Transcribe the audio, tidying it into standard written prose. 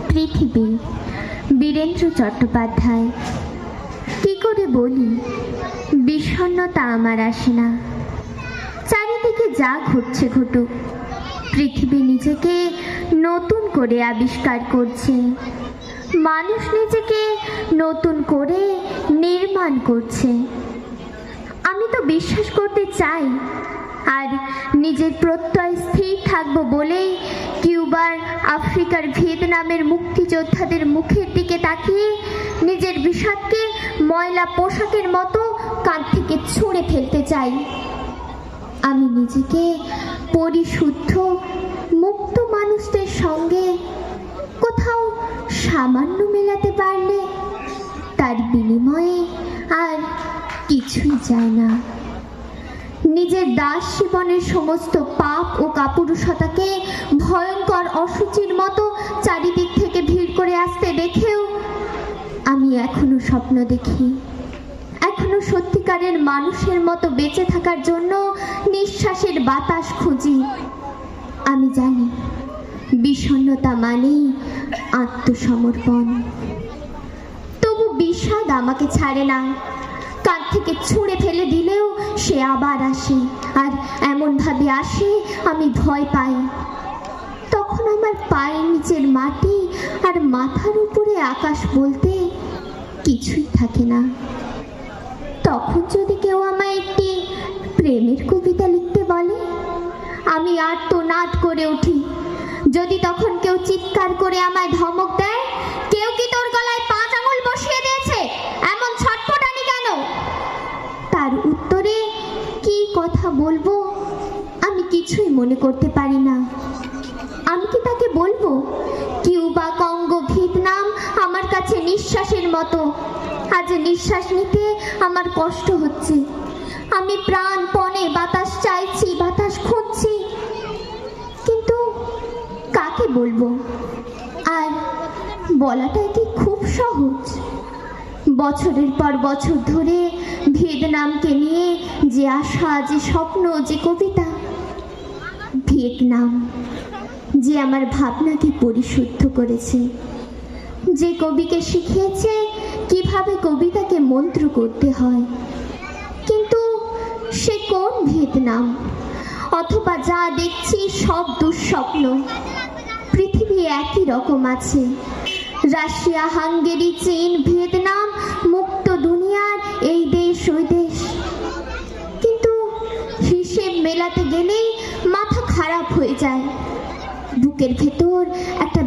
পৃথিবী, বীরেন্দ্র চট্টোপাধ্যায়। কি করে বলি, বিষণ্ণতা আমার আসে না। চারিদিকে যা ঘটছে ঘটুক, পৃথিবী নিজেকে নতুন করে আবিষ্কার করছে, মানুষ নিজেকে নতুন করে নির্মাণ করছে। আমি তো বিশ্বাস করতে চাই, আর নিজের প্রত্যয় স্থির থাকবো বলেই কিউবার, আফ্রিকার ভিয়েতনামের মুক্তিযোদ্ধাদের মুখের দিকে তাকিয়ে নিজের বিষাদকে ময়লা পোশাকের মতো কাঁধ থেকে ছুঁড়ে ফেলতে চাই। আমি নিজেকে পরিশুদ্ধ মুক্ত মানুষদের সঙ্গে কোথাও সামান্য মেলাতে পারলে তার বিনিময়ে আর কিছুই চাই না। নিজের দাস জীবনের সমস্ত পাপ ও কাপুরুষতাকে ভয়ঙ্কর অসুচির মতো চারিদিক থেকে ভিড় করে আসতে দেখেও আমি এখনো স্বপ্ন দেখি, এখনো সত্যিকারের মানুষের মতো বেঁচে থাকার জন্য নিঃশ্বাসের বাতাস খুঁজি। আমি জানি বিষণ্ণতা মানেই আত্মসমর্পণ, তবু বিষাদ আমাকে ছাড়ে না। কাঁধ থেকে ছুঁড়ে ফেলে দিলেও সে আবার আসে, আর এমনভাবে আসে আমি ভয় পাই। তখন আমার পায়ের নিচের মাটি আর মাথার উপরে আকাশ বলতে কিছুই থাকে না। তখন যদি কেউ আমায় একটি প্রেমের কবিতা লিখতে বলে, আমি আর্তনাদ করে উঠি। যদি তখন কেউ চিৎকার করে আমায় ধমক দেয়, কেউ কি তোর গলায় 5 আঙুল বসিয়ে দিয়েছে, এমন ছটফটানি কেন, তার উত্তরে কি কথা বলবো আমি কিছুই মনে করতে পারি না। আমি কি তাকে বলবো কিউবা, কঙ্গো, ভিয়েতনাম আমার কাছে নিঃশ্বাসের মতো, আজ নিঃশ্বাস নিতে আমার কষ্ট হচ্ছে, আমি প্রাণপণে বাতাস চাইছি, বাতাস খুঁজছি, কিন্তু কাকে বলবো? আর বলাটাই কি খুব সহজ? বছরের পর বছর ধরে ভিয়েতনামকে নিয়ে যে আশা, যে স্বপ্ন, যে কবিতা, ভিয়েতনাম যে আমার ভাবনাকে পরিশুদ্ধ করেছে, যে কবিকে শিখিয়েছে কিভাবে কবিতাকে মন্ত্র করতে হয়। কিন্তু সে কোন ভিয়েতনাম? অথবা যা দেখছি সব দুঃস্বপ্ন। পৃথিবী একই রকম আছে, রাশিয়া, হাঙ্গেরি, চীন, ভিয়েতনাম, মুক্ত দুনিয়ার এই দেশ ওই দেশ, কিন্তু হিসেব মেলাতে গেলেই মাথা খারাপ হয়ে যায়। বুকের ভেতর একটা